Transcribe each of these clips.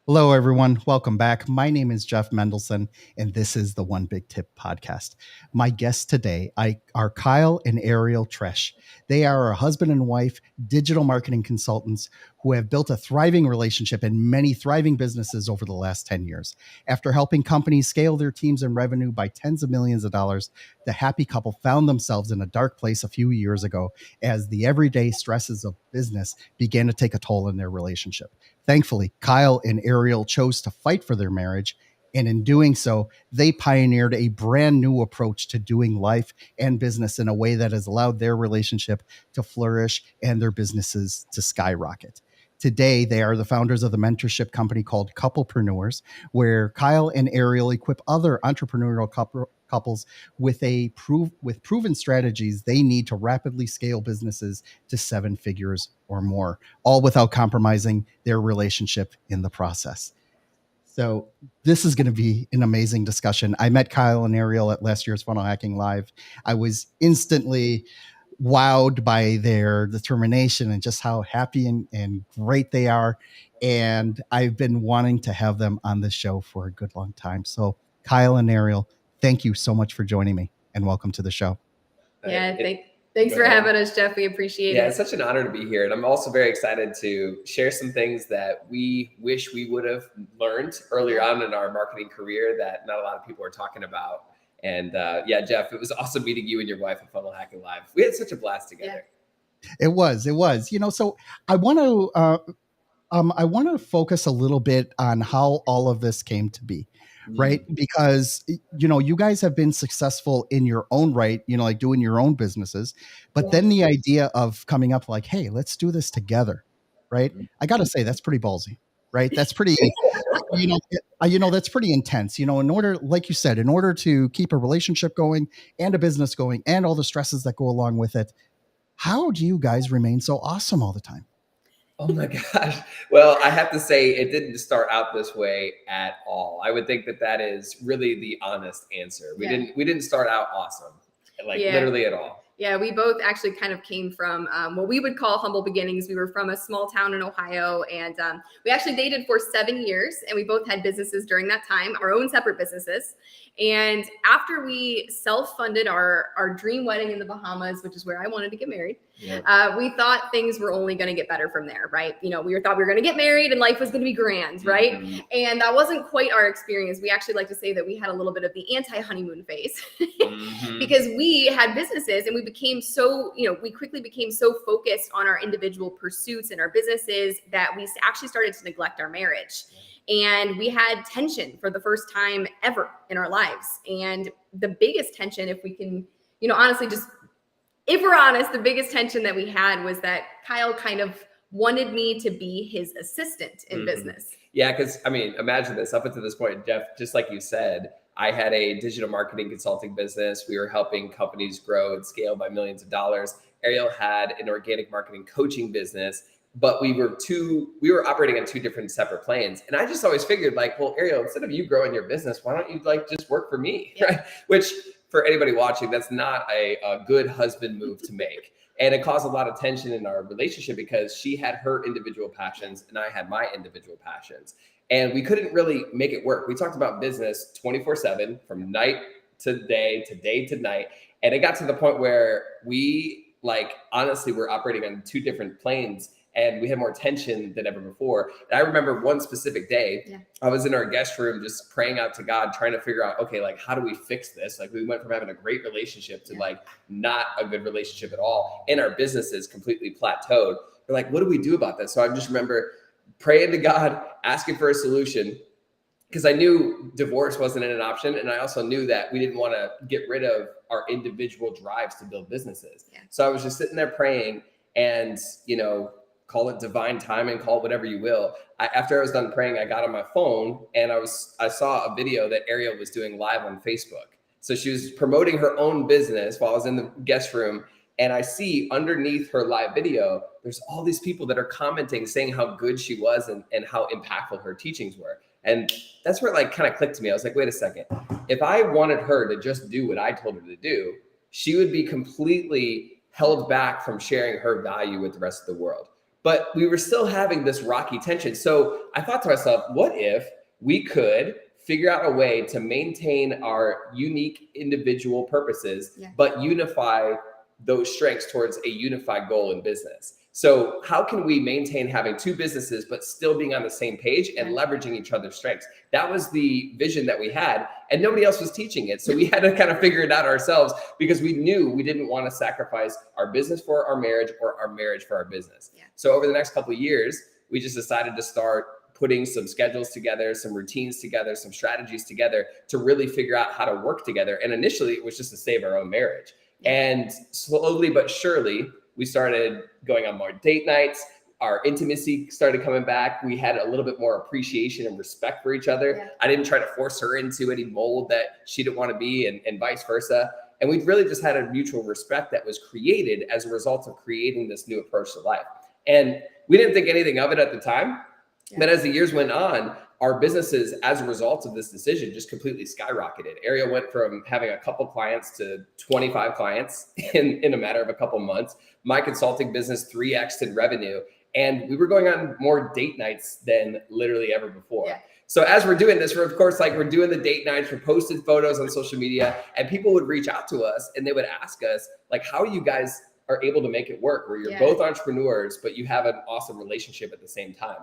Hello, everyone. Welcome back. My name is Jeff Mendelson, and this is the One Big Tip podcast. My guests today are Kyle and Ariel Tresh. They are a husband and wife digital marketing consultants who have built a thriving relationship and many thriving businesses over the last 10 years. After helping companies scale their teams and revenue by tens of millions of dollars, the happy couple found themselves in a dark place a few years ago as the everyday stresses of business began to take a toll in their relationship. Thankfully, Kyle and Ariel chose to fight for their marriage, and in doing so, they pioneered a brand new approach to doing life and business in a way that has allowed their relationship to flourish and their businesses to skyrocket. Today, they are the founders of the mentorship company called Couplepreneurs, where Kyle and Ariel equip other entrepreneurial couples with proven strategies they need to rapidly scale businesses to seven figures or more, all without compromising their relationship in the process. So this is going to be an amazing discussion. I met Kyle and Ariel at last year's Funnel Hacking Live. I was instantly wowed by their determination and just how happy and great they are. And I've been wanting to have them on the show for a good long time. So Kyle and Ariel, thank you so much for joining me and welcome to the show. Thanks for having us, Jeff. We appreciate it. Yeah, it's such an honor to be here. And I'm also very excited to share some things that we wish we would have learned earlier on in our marketing career that not a lot of people are talking about. And Jeff, it was awesome meeting you and your wife at Funnel Hacking Live. We had such a blast together. Yeah. It was. So I want to focus a little bit on how all of this came to be. Right. Because, you guys have been successful in your own right, like doing your own businesses. But then the idea of coming up like, hey, let's do this together. Right. I got to say, that's pretty ballsy. Right. That's pretty, that's pretty intense. In order, like you said, in order to keep a relationship going and a business going and all the stresses that go along with it. How do you guys remain so awesome all the time? Oh my gosh. Well, I have to say it didn't start out this way at all. I would think that is really the honest answer. We didn't start out awesome, literally at all. Yeah, we both actually kind of came from what we would call humble beginnings. We were from a small town in Ohio, and we actually dated for 7 years, and we both had businesses during that time, our own separate businesses. And after we self-funded our dream wedding in the Bahamas, which is where I wanted to get married, we thought things were only going to get better from there, right? We thought we were going to get married and life was going to be grand, right? Mm-hmm. And that wasn't quite our experience. We actually like to say that we had a little bit of the anti-honeymoon phase because we had businesses and we quickly became so focused on our individual pursuits and our businesses that we actually started to neglect our marriage. And we had tension for the first time ever in our lives. And the biggest tension, if we can, if we're honest, the biggest tension that we had was that Kyle kind of wanted me to be his assistant in business. Yeah, because imagine this. Up until this point, Jeff, just like you said, I had a digital marketing consulting business. We were helping companies grow and scale by millions of dollars. Ariel had an organic marketing coaching business, but we were operating on two different separate planes. And I just always figured Ariel, instead of you growing your business, why don't you just work for me? Yeah. Right? Which for anybody watching, that's not a good husband move to make. And it caused a lot of tension in our relationship because she had her individual passions and I had my individual passions. And we couldn't really make it work. We talked about business 24/7 from night to day to night. And it got to the point where we honestly were operating on two different planes and we had more tension than ever before. And I remember one specific day, I was in our guest room just praying out to God, trying to figure out, okay, how do we fix this? We went from having a great relationship to not a good relationship at all. And our businesses completely plateaued. We're what do we do about this? So I just remember praying to God, asking for a solution, because I knew divorce wasn't an option. And I also knew that we didn't want to get rid of our individual drives to build businesses. Yeah. So I was just sitting there praying and, call it divine timing, call it whatever you will. After I was done praying, I got on my phone and I saw a video that Ariel was doing live on Facebook. So she was promoting her own business while I was in the guest room. And I see underneath her live video, there's all these people that are commenting, saying how good she was and how impactful her teachings were. And that's where it kind of clicked to me. I was like, wait a second. If I wanted her to just do what I told her to do, she would be completely held back from sharing her value with the rest of the world. but we were still having this rocky tension. So I thought to myself, what if we could figure out a way to maintain our unique individual purposes, but unify those strengths towards a unified goal in business? So how can we maintain having two businesses, but still being on the same page and leveraging each other's strengths? That was the vision that we had, and nobody else was teaching it. So we had to kind of figure it out ourselves, because we knew we didn't want to sacrifice our business for our marriage or our marriage for our business. So over the next couple of years, we just decided to start putting some schedules together, some routines together, some strategies together to really figure out how to work together. And initially it was just to save our own marriage. And slowly but surely, we started going on more date nights. Our intimacy started coming back. We had a little bit more appreciation and respect for each other. I didn't try to force her into any mold that she didn't want to be, and vice versa. And we really just had a mutual respect that was created as a result of creating this new approach to life. And we didn't think anything of it at the time. But as the years went on, our businesses, as a result of this decision, just completely skyrocketed. Ariel went from having a couple clients to 25 clients in a matter of a couple months. My consulting business 3x'd in revenue. And we were going on more date nights than literally ever before. So as we're doing this, we're of course, like, we're doing the date nights, we're posting photos on social media, and people would reach out to us and they would ask us, like, how are you guys are able to make it work, where you're both entrepreneurs, but you have an awesome relationship at the same time?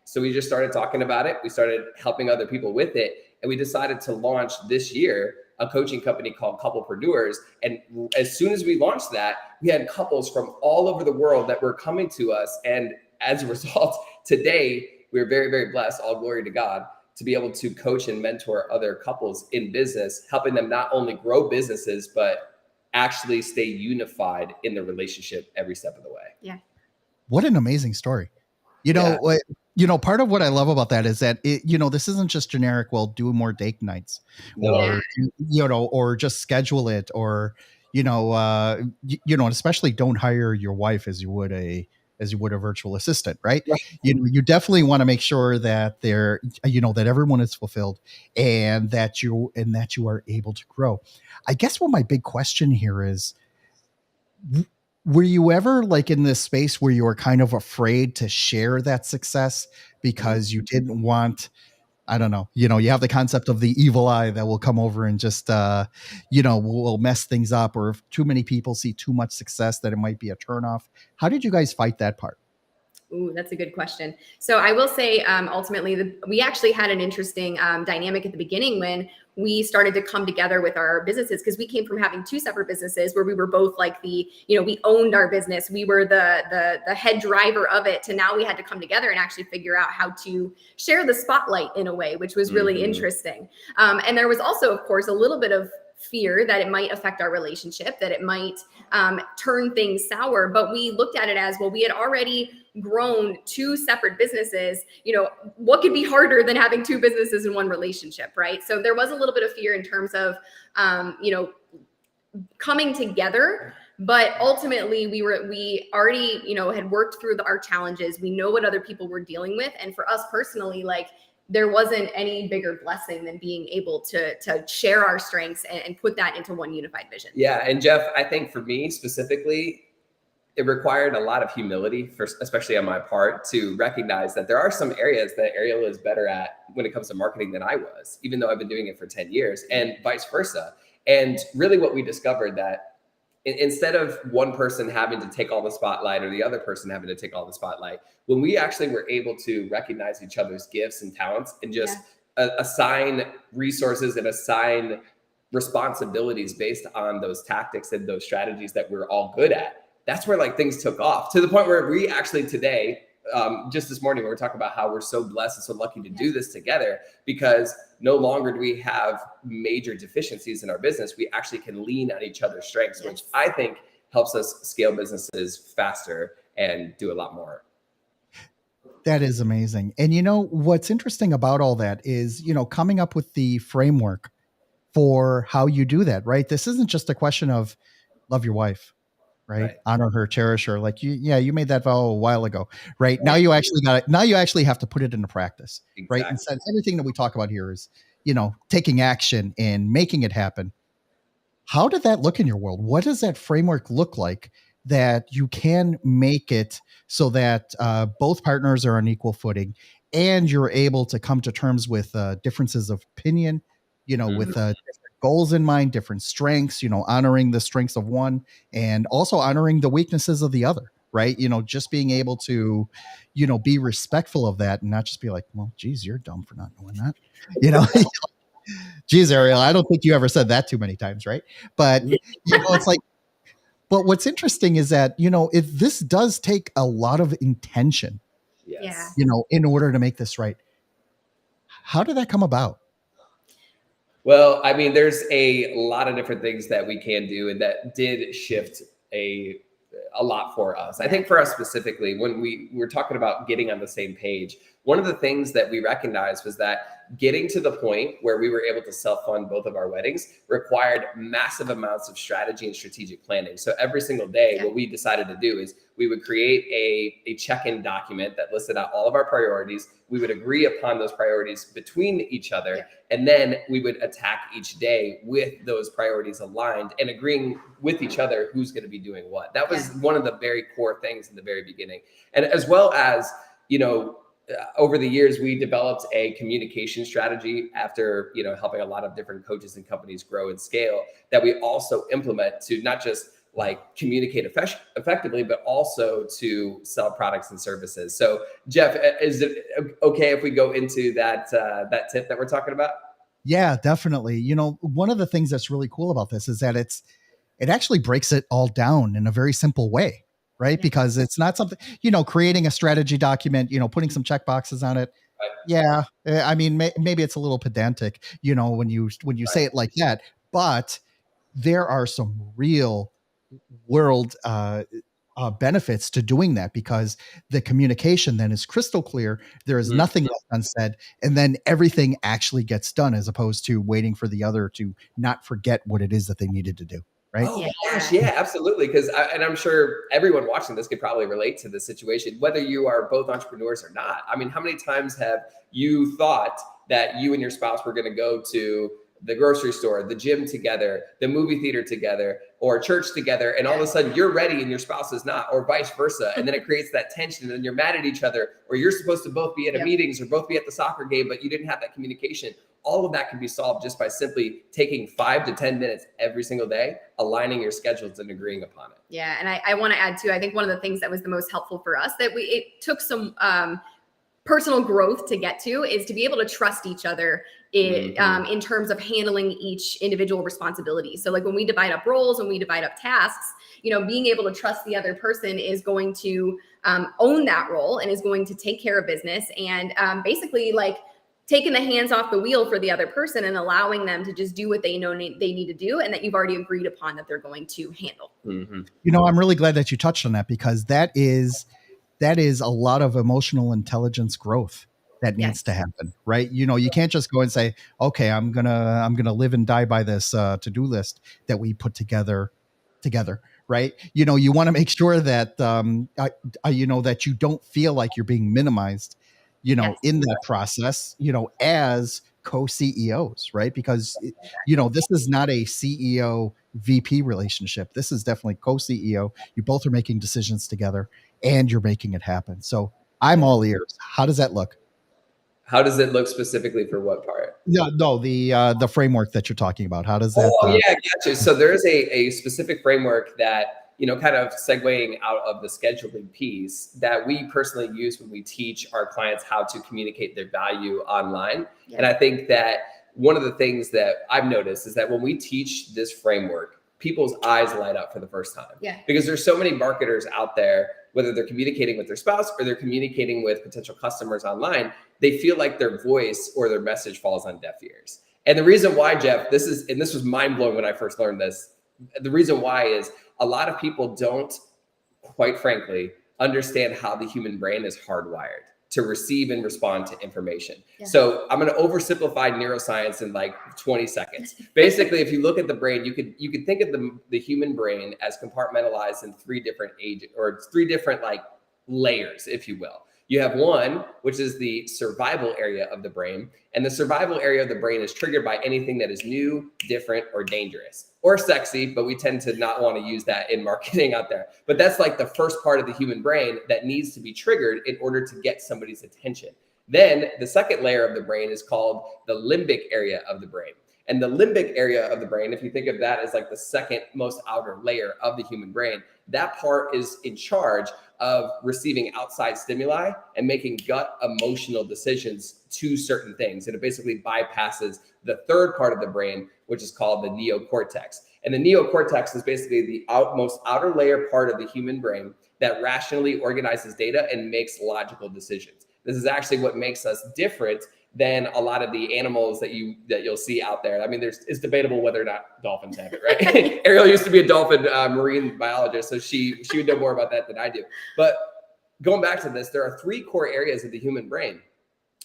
So we just started talking about it. We started helping other people with it. And we decided to launch this year a coaching company called Couplepreneurs. And as soon as we launched that, we had couples from all over the world that were coming to us. And as a result, today, we're very, very blessed, all glory to God, to be able to coach and mentor other couples in business, helping them not only grow businesses, but actually stay unified in the relationship every step of the way. What an amazing story. Part of what I love about that is that this isn't just generic, well, do more date nights, or just schedule it, or especially don't hire your wife as you would a virtual assistant, right? You definitely want to make sure that that everyone is fulfilled, and that you are able to grow. I guess what my big question here is, were you ever like in this space where you were kind of afraid to share that success because you didn't want, I don't know, you have the concept of the evil eye that will come over and just, will mess things up, or if too many people see too much success that it might be a turnoff? How did you guys fight that part? Ooh, that's a good question. So I will say, ultimately, we actually had an interesting dynamic at the beginning when we started to come together with our businesses, because we came from having two separate businesses where we were both like we owned our business. We were the head driver of it, to now we had to come together and actually figure out how to share the spotlight in a way, which was really interesting. And there was also, of course, a little bit of fear that it might affect our relationship, that it might turn things sour. But we looked at it as, well, we had already grown two separate businesses. What could be harder than having two businesses in one relationship, right? So there was a little bit of fear in terms of, coming together. But ultimately, we already, had worked through our challenges. We know what other people were dealing with. And for us personally, there wasn't any bigger blessing than being able to share our strengths and put that into one unified vision. Yeah. And Jeff, I think for me specifically, it required a lot of humility, especially on my part, to recognize that there are some areas that Ariel is better at when it comes to marketing than I was, even though I've been doing it for 10 years, and vice versa. And really what we discovered, that instead of one person having to take all the spotlight or the other person having to take all the spotlight, when we actually were able to recognize each other's gifts and talents and just assign resources and assign responsibilities based on those tactics and those strategies that we're all good at, that's where things took off, to the point where we actually today, just this morning, we were talking about how we're so blessed and so lucky to do this together, because no longer do we have major deficiencies in our business. We actually can lean on each other's strengths, which I think helps us scale businesses faster and do a lot more. That is amazing. And what's interesting about all that is, coming up with the framework for how you do that, right? This isn't just a question of love your wife, right? Honor her, cherish her. You made that vow a while ago, right? Now you actually got it. Now you actually have to put it into practice, right? And since everything that we talk about here is, taking action and making it happen. How did that look in your world? What does that framework look like that you can make it so that both partners are on equal footing, and you're able to come to terms with differences of opinion, with Mhm. different goals in mind, different strengths, honoring the strengths of one and also honoring the weaknesses of the other, right? Just being able to, be respectful of that and not just be like, well, geez, you're dumb for not knowing that, you know, geez, Ariel, I don't think you ever said that too many times, right? But, it's like, but what's interesting is that, if this does take a lot of intention, Yeah. Yes. in order to make this right. How did that come about? Well, I mean, there's a lot of different things that we can do, and that did shift a lot for us. I think for us specifically, when we were talking about getting on the same page, one of the things that we recognized was that getting to the point where we were able to self-fund both of our weddings required massive amounts of strategy and strategic planning. So every single day, Yeah. what we decided to do is we would create a check-in document that listed out all of our priorities. We would agree upon those priorities between each other. Yeah. And then we would attack each day with those priorities aligned and agreeing with each other who's going to be doing what. That was one of the very core things in the very beginning. And as well as, over the years, we developed a communication strategy after, helping a lot of different coaches and companies grow and scale, that we also implement to not just like communicate effectively, but also to sell products and services. So Jeff, is it okay if we go into that tip that we're talking about? Yeah, definitely. One of the things that's really cool about this is that it actually breaks it all down in a very simple way, right? Yeah. Because it's not something, creating a strategy document, putting some check boxes on it. Right. Yeah, I mean, maybe it's a little pedantic, when you say it like that, but there are some real world benefits to doing that, because the communication then is crystal clear. There is nothing left unsaid, and then everything actually gets done, as opposed to waiting for the other to not forget what it is that they needed to do. Right? Oh gosh, yeah, absolutely. Because and I'm sure everyone watching this could probably relate to this situation, whether you are both entrepreneurs or not. I mean, how many times have you thought that you and your spouse were going to go to the grocery store, the gym together, the movie theater together, or church together, and all of a sudden you're ready and your spouse is not, or vice versa, and then it creates that tension, and then you're mad at each other, or you're supposed to both be at a meetings or both be at the soccer game, but you didn't have that communication. All of that can be solved just by simply taking 5 to 10 minutes every single day, aligning your schedules and agreeing upon it. Yeah, and I want to add too, I think one of the things that was the most helpful for us, that it took some personal growth to get to, is to be able to trust each other in terms of handling each individual responsibility. So like when we divide up roles, when we divide up tasks, being able to trust the other person is going to own that role and is going to take care of business, and basically like taking the hands off the wheel for the other person and allowing them to just do what they know they need to do, and that you've already agreed upon that they're going to handle. I'm really glad that you touched on that, because that is a lot of emotional intelligence growth that needs to happen, right? You can't just go and say, okay, I'm gonna live and die by this to-do list that we put together, right? You want to make sure that that you don't feel like you're being minimized, in that process, as co-CEOs, right? Because this is not a CEO VP relationship. This is definitely co-CEO. You both are making decisions together, and you're making it happen. So I'm all ears. How does that look? How does it look specifically for what part? No, the framework that you're talking about. How does that? Yeah, gotcha. So there is a specific framework that, kind of segueing out of the scheduling piece, that we personally use when we teach our clients how to communicate their value online. Yeah. And I think that one of the things that I've noticed is that when we teach this framework, people's eyes light up for the first time. Yeah. Because there's so many marketers out there, whether they're communicating with their spouse or they're communicating with potential customers online, they feel like their voice or their message falls on deaf ears. And the reason why, Jeff, this was mind blowing when I first learned this. The reason why is a lot of people don't, quite frankly, understand how the human brain is hardwired to receive and respond to information. Yeah. So I'm going to oversimplify neuroscience in like 20 seconds. Basically, if you look at the brain, you could think of the human brain as compartmentalized in three different like layers, if you will. You have one, which is the survival area of the brain. And the survival area of the brain is triggered by anything that is new, different, or dangerous, or sexy, but we tend to not want to use that in marketing out there. But that's like the first part of the human brain that needs to be triggered in order to get somebody's attention. Then the second layer of the brain is called the limbic area of the brain. And the limbic area of the brain, if you think of that as like the second most outer layer of the human brain, that part is in charge of receiving outside stimuli and making gut emotional decisions to certain things. And it basically bypasses the third part of the brain, which is called the neocortex. And the neocortex is basically the most outer layer part of the human brain that rationally organizes data and makes logical decisions. This is actually what makes us different than a lot of the animals that you'll see out there. I mean, it's debatable whether or not dolphins have it, right? Ariel used to be a dolphin marine biologist, so she would know more about that than I do. But going back to this, there are three core areas of the human brain.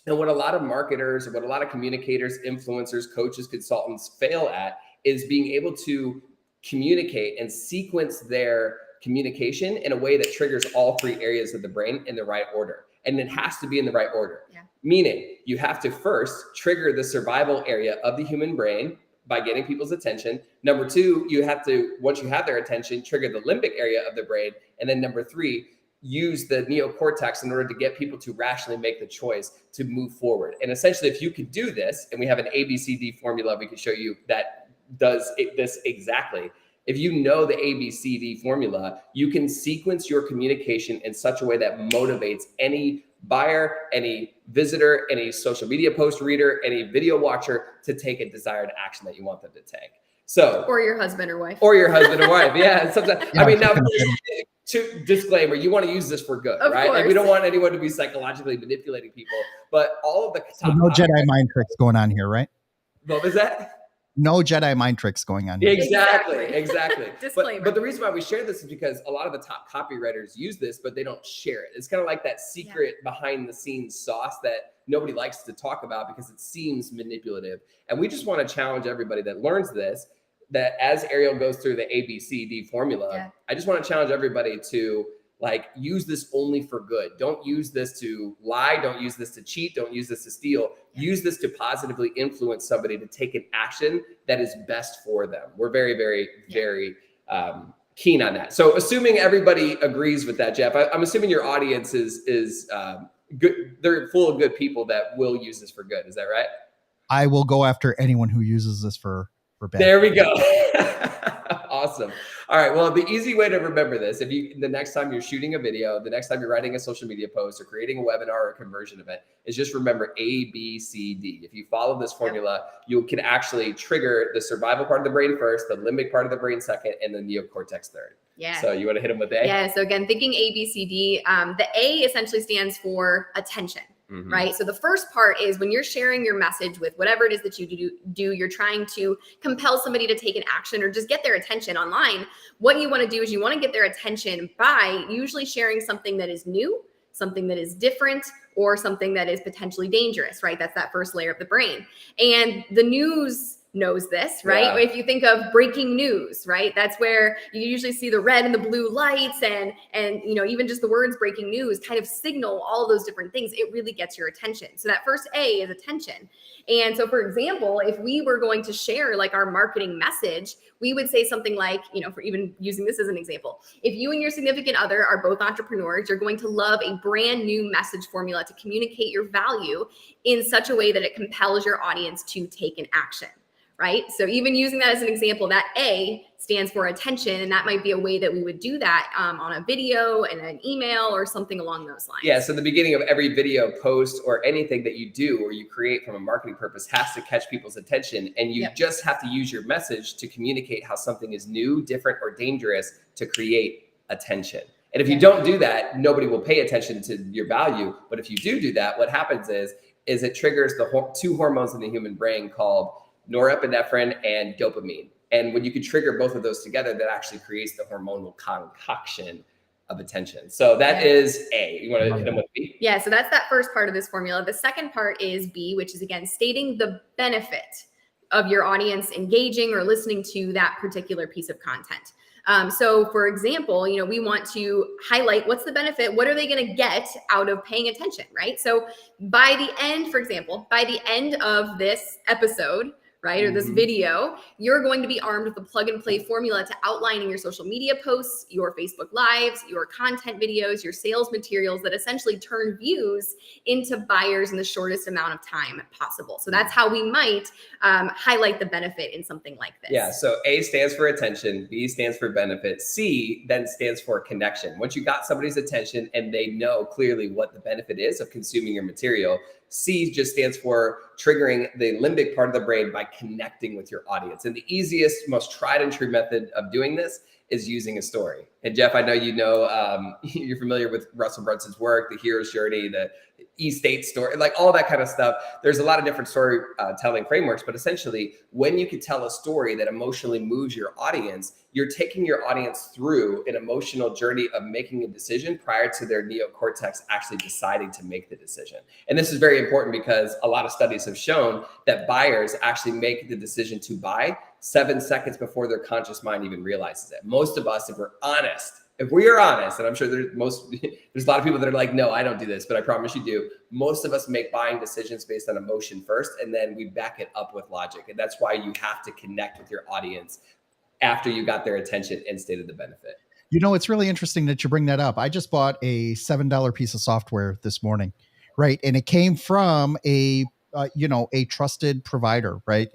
And what a lot of marketers, or what a lot of communicators, influencers, coaches, consultants fail at is being able to communicate and sequence their communication in a way that triggers all three areas of the brain in the right order. And it has to be in the right order. Yeah. Meaning you have to first trigger the survival area of the human brain by getting people's attention. Number two, you have to, once you have their attention, trigger the limbic area of the brain. And then number three, use the neocortex in order to get people to rationally make the choice to move forward. And essentially, if you could do this, and we have an ABCD formula we can show you that does this exactly. If you know the ABCD formula, you can sequence your communication in such a way that motivates any buyer, any visitor, any social media post reader, any video watcher to take a desired action that you want them to take. So, or your husband or wife. Or your husband or wife. Yeah. Sometimes, yeah, I mean, now, to disclaimer, you want to use this for good, of right? Course. Like, we don't want anyone to be psychologically manipulating people, but all of the so no Jedi mind tricks going on here, right? What was that? No Jedi mind tricks going on here. Exactly. Disclaimer. But the reason why we share this is because a lot of the top copywriters use this, but they don't share it. It's kind of like that secret behind the scenes sauce that nobody likes to talk about because it seems manipulative. And we just want to challenge everybody that learns this, that as Ariel goes through the ABCD formula, I just want to challenge everybody to like use this only for good. Don't use this to lie. Don't use this to cheat. Don't use this to steal. Use this to positively influence somebody to take an action that is best for them. We're very, very, very keen on that. So assuming everybody agrees with that, Jeff, I'm assuming your audience is good. They're full of good people that will use this for good. Is that right? I will go after anyone who uses this for bad. There we go. Awesome. All right. Well, the easy way to remember this, the next time you're shooting a video, the next time you're writing a social media post or creating a webinar or a conversion event, is just remember ABCD. If you follow this formula, you can actually trigger the survival part of the brain first, the limbic part of the brain second, and the neocortex third. Yeah. So you want to hit them with A? Yeah. So again, thinking ABCD, the A essentially stands for attention. Mm-hmm. Right. So the first part is when you're sharing your message with whatever it is that you do, you're trying to compel somebody to take an action or just get their attention online. What you want to do is you want to get their attention by usually sharing something that is new, something that is different, or something that is potentially dangerous. Right. That's that first layer of the brain. And the news knows this, right? Yeah. If you think of breaking news, right? That's where you usually see the red and the blue lights and even just the words breaking news kind of signal all of those different things. It really gets your attention. So that first A is attention. And so for example, if we were going to share like our marketing message, we would say something like, for even using this as an example, if you and your significant other are both entrepreneurs, you're going to love a brand new message formula to communicate your value in such a way that it compels your audience to take an action. Right. So even using that as an example, that A stands for attention. And that might be a way that we would do that on a video and an email or something along those lines. Yeah. So the beginning of every video post or anything that you do or you create from a marketing purpose has to catch people's attention. And you just have to use your message to communicate how something is new, different, or dangerous to create attention. And if you don't do that, nobody will pay attention to your value. But if you do that, what happens is it triggers the two hormones in the human brain called norepinephrine and dopamine. And when you can trigger both of those together, that actually creates the hormonal concoction of attention. So that is A. You want to hit them with B? Yeah, so that's that first part of this formula. The second part is B, which is again stating the benefit of your audience engaging or listening to that particular piece of content. So for example, we want to highlight what's the benefit, what are they going to get out of paying attention, right? So by the end, for example, by the end of this episode, right, or this video, you're going to be armed with a plug and play formula to outline in your social media posts, your Facebook Lives, your content videos, your sales materials that essentially turn views into buyers in the shortest amount of time possible. So that's how we might highlight the benefit in something like this. Yeah. So A stands for attention, B stands for benefit, C then stands for connection. Once you got somebody's attention and they know clearly what the benefit is of consuming your material, C just stands for triggering the limbic part of the brain by connecting with your audience. And the easiest, most tried and true method of doing this is using a story. And Jeff, I know you're familiar with Russell Brunson's work, the hero's journey, the E-state story, like all that kind of stuff. There's a lot of different storytelling frameworks, but essentially when you can tell a story that emotionally moves your audience, you're taking your audience through an emotional journey of making a decision prior to their neocortex actually deciding to make the decision. And this is very important because a lot of studies have shown that buyers actually make the decision to buy 7 seconds before their conscious mind even realizes it. Most of us, if we are honest, and I'm sure there's a lot of people that are like, no, I don't do this, but I promise you do. Most of us make buying decisions based on emotion first, and then we back it up with logic. And that's why you have to connect with your audience after you got their attention and stated the benefit. It's really interesting that you bring that up. I just bought a $7 piece of software this morning, right? And it came from a trusted provider, right?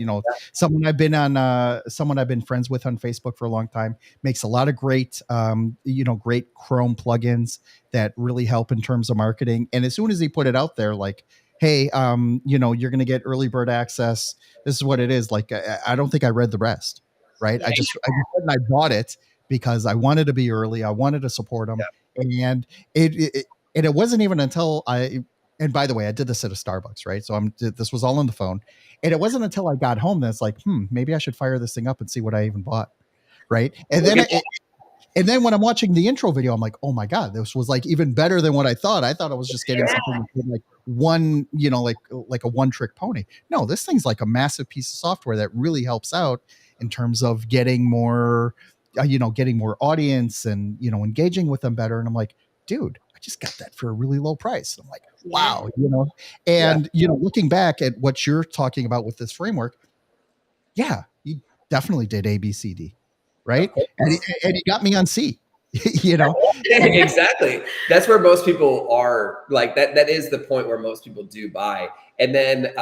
Someone I've been friends with on Facebook for a long time, makes a lot of great Chrome plugins that really help in terms of marketing. And as soon as he put it out there, like, hey, you're going to get early bird access. This is what it is. Like, I don't think I read the rest, right? I just went and I bought it because I wanted to be early. I wanted to support them. Yeah. And it wasn't even until and by the way, I did this at a Starbucks, right? So this was all on the phone. And it wasn't until I got home that's like, maybe I should fire this thing up and see what I even bought, right? And then when I'm watching the intro video, I'm like, oh my God, this was like even better than what I thought. I thought I was just getting something like one, like a one-trick pony. No, this thing's like a massive piece of software that really helps out in terms of getting more audience and, engaging with them better. And I'm like, dude, I just got that for a really low price. I'm like, wow, looking back at what you're talking about with this framework, yeah, you definitely did ABCD, right? And he got me on C, Exactly. That's where most people are, like that is the point where most people do buy. And then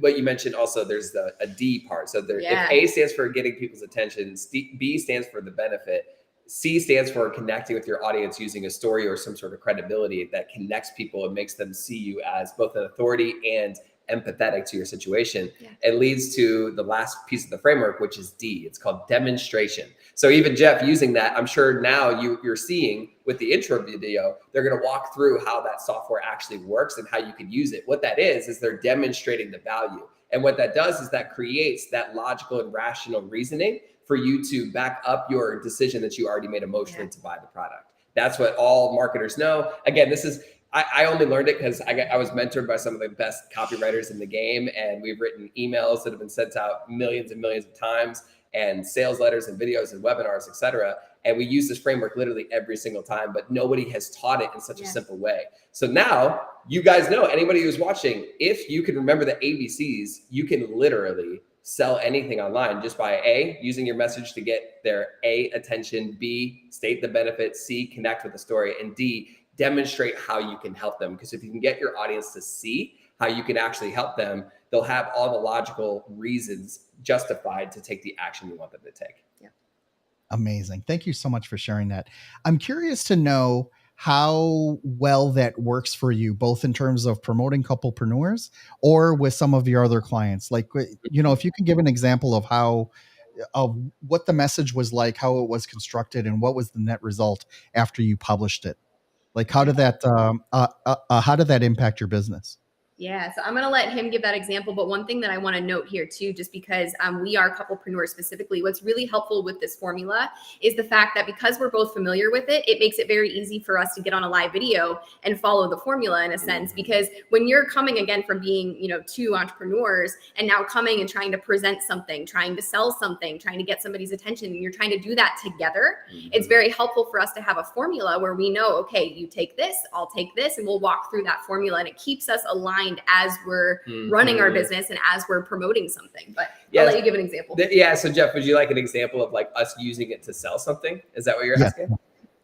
what you mentioned also, there's a D part. So if A stands for getting people's attention, B stands for the benefit, C stands for connecting with your audience using a story or some sort of credibility that connects people and makes them see you as both an authority and empathetic to your situation. It leads to the last piece of the framework, which is D. It's called demonstration. So even Jeff using that, I'm sure now you're seeing with the intro video, they're going to walk through how that software actually works and how you can use it. What that is they're demonstrating the value. And what that does is that creates that logical and rational reasoning for you to back up your decision that you already made emotionally to buy the product. That's what all marketers know. Again, I only learned it because I was mentored by some of the best copywriters in the game, and we've written emails that have been sent out millions and millions of times, and sales letters and videos and webinars, et cetera. And we use this framework literally every single time, but nobody has taught it in such a simple way. So now you guys know, anybody who's watching, if you can remember the ABCs, you can literally sell anything online just by A, using your message to get their A, attention, B, state the benefit, C, connect with the story, and D, demonstrate how you can help them. Because if you can get your audience to see how you can actually help them, they'll have all the logical reasons justified to take the action you want them to take. Amazing. Thank you so much for sharing that. I'm curious to know how well that works for you, both in terms of promoting couplepreneurs or with some of your other clients. Like, if you can give an example of what the message was like, how it was constructed, and what was the net result after you published it. Like, how did that impact your business? Yeah, so I'm going to let him give that example. But one thing that I want to note here too, just because we are couplepreneurs specifically, what's really helpful with this formula is the fact that because we're both familiar with it, it makes it very easy for us to get on a live video and follow the formula in a sense. Because when you're coming again from being, two entrepreneurs and now coming and trying to present something, trying to sell something, trying to get somebody's attention, and you're trying to do that together, it's very helpful for us to have a formula where we know, okay, you take this, I'll take this, and we'll walk through that formula, and it keeps us aligned as we're running our business and as we're promoting something. But I'll let you give an example. So Jeff, would you like an example of like us using it to sell something? Is that what you're asking?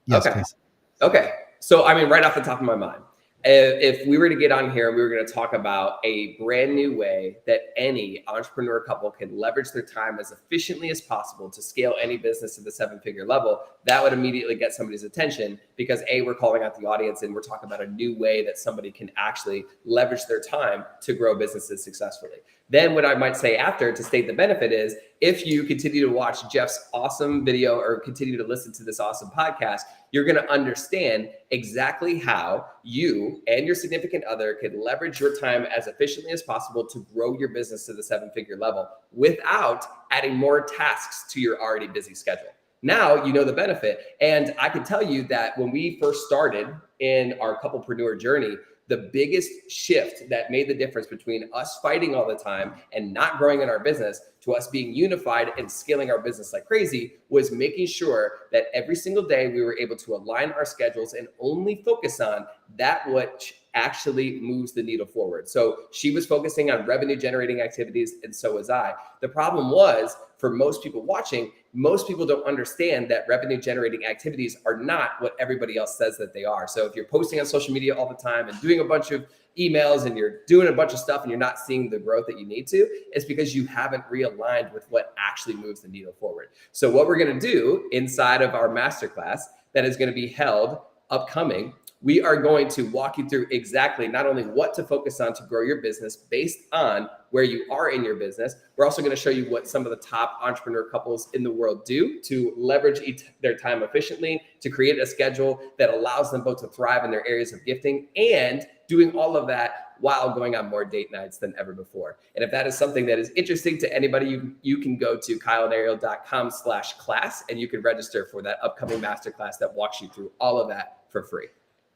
Yes, okay. Please. Okay. So, I mean, right off the top of my mind, if we were to get on here and we were going to talk about a brand new way that any entrepreneur couple can leverage their time as efficiently as possible to scale any business to the 7-figure level, that would immediately get somebody's attention because we're calling out the audience and we're talking about a new way that somebody can actually leverage their time to grow businesses successfully. Then what I might say after to state the benefit is if you continue to watch Jeff's awesome video or continue to listen to this awesome podcast, you're going to understand exactly how you and your significant other can leverage your time as efficiently as possible to grow your business to the 7-figure level without adding more tasks to your already busy schedule. Now you know the benefit. And I can tell you that when we first started in our couplepreneur journey, the biggest shift that made the difference between us fighting all the time and not growing in our business to us being unified and scaling our business like crazy was making sure that every single day we were able to align our schedules and only focus on that which actually moves the needle forward. So she was focusing on revenue generating activities and so was I. The problem was for most people watching, most people don't understand that revenue generating activities are not what everybody else says that they are. So if you're posting on social media all the time and doing a bunch of emails and you're doing a bunch of stuff and you're not seeing the growth that you need to, it's because you haven't realigned with what actually moves the needle forward. So what we're going to do inside of our masterclass that is going to be held upcoming, we are going to walk you through exactly not only what to focus on to grow your business based on where you are in your business. We're also going to show you what some of the top entrepreneur couples in the world do to leverage their time efficiently, to create a schedule that allows them both to thrive in their areas of gifting and doing all of that while going on more date nights than ever before. And if that is something that is interesting to anybody, you can go to kyleandariel.com/class and you can register for that upcoming masterclass that walks you through all of that for free.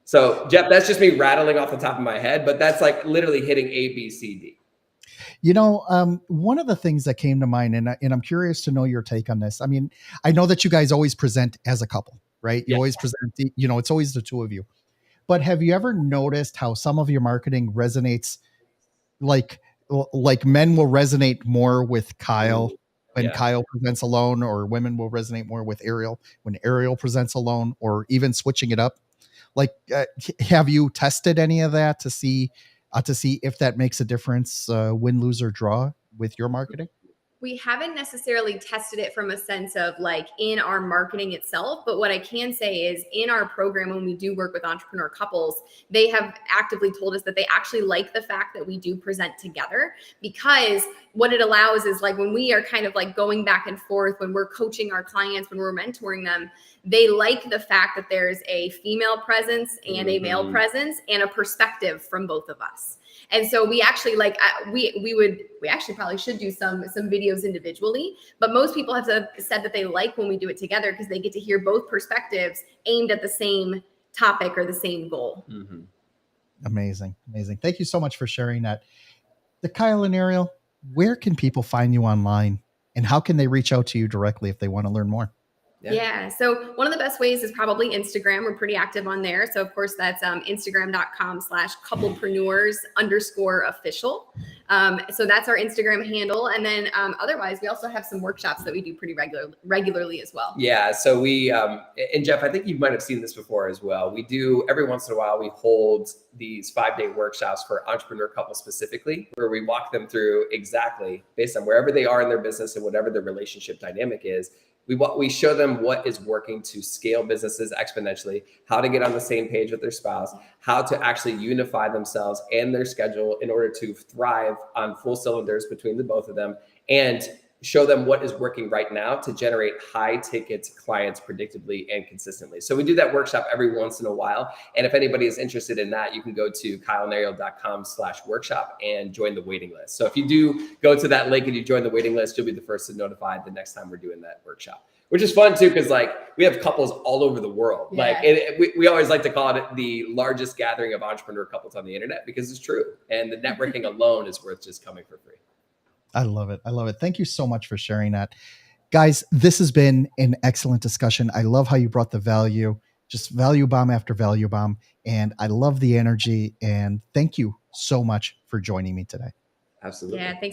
So Jeff, that's just me rattling off the top of my head, but that's like literally hitting ABCD. One of the things that came to mind, and I'm curious to know your take on this. I mean, I know that you guys always present as a couple, right? You always present, it's always the two of you. But have you ever noticed how some of your marketing resonates, like men will resonate more with Kyle when Kyle presents alone, or women will resonate more with Ariel when Ariel presents alone, or even switching it up? Like, have you tested any of that to see if that makes a difference, win, lose, or draw with your marketing? We haven't necessarily tested it from a sense of like in our marketing itself, but what I can say is in our program, when we do work with entrepreneur couples, they have actively told us that they actually like the fact that we do present together, because what it allows is like when we are kind of like going back and forth, when we're coaching our clients, when we're mentoring them, they like the fact that there's a female presence and a male presence and a perspective from both of us. And so we actually like, we actually probably should do some videos individually, but most people have said that they like when we do it together because they get to hear both perspectives aimed at the same topic or the same goal. Mm-hmm. Amazing. Thank you so much for sharing that. The Kyle and Ariel, where can people find you online and how can they reach out to you directly if they want to learn more? Yeah. So one of the best ways is probably Instagram. We're pretty active on there. So of course that's Instagram.com/couplepreneurs_official. So that's our Instagram handle. And then otherwise we also have some workshops that we do pretty regularly as well. Yeah. So we, and Jeff, I think you might've seen this before as well. We do every once in a while, we hold these 5-day workshops for entrepreneur couples specifically, where we walk them through exactly based on wherever they are in their business and whatever their relationship dynamic is. We show them what is working to scale businesses exponentially, how to get on the same page with their spouse, how to actually unify themselves and their schedule in order to thrive on full cylinders between the both of them, and show them what is working right now to generate high ticket clients predictably and consistently. So we do that workshop every once in a while. And if anybody is interested in that, you can go to kyleandariel.com/workshop and join the waiting list. So if you do go to that link and you join the waiting list, you'll be the first to notified the next time we're doing that workshop, which is fun too, because like we have couples all over the world. Yeah. Like we always like to call it the largest gathering of entrepreneur couples on the internet, because it's true. And the networking alone is worth just coming for free. I love it. I love it. Thank you so much for sharing that. Guys, this has been an excellent discussion. I love how you brought the value, just value bomb after value bomb. And I love the energy. And thank you so much for joining me today. Absolutely. Yeah, thanks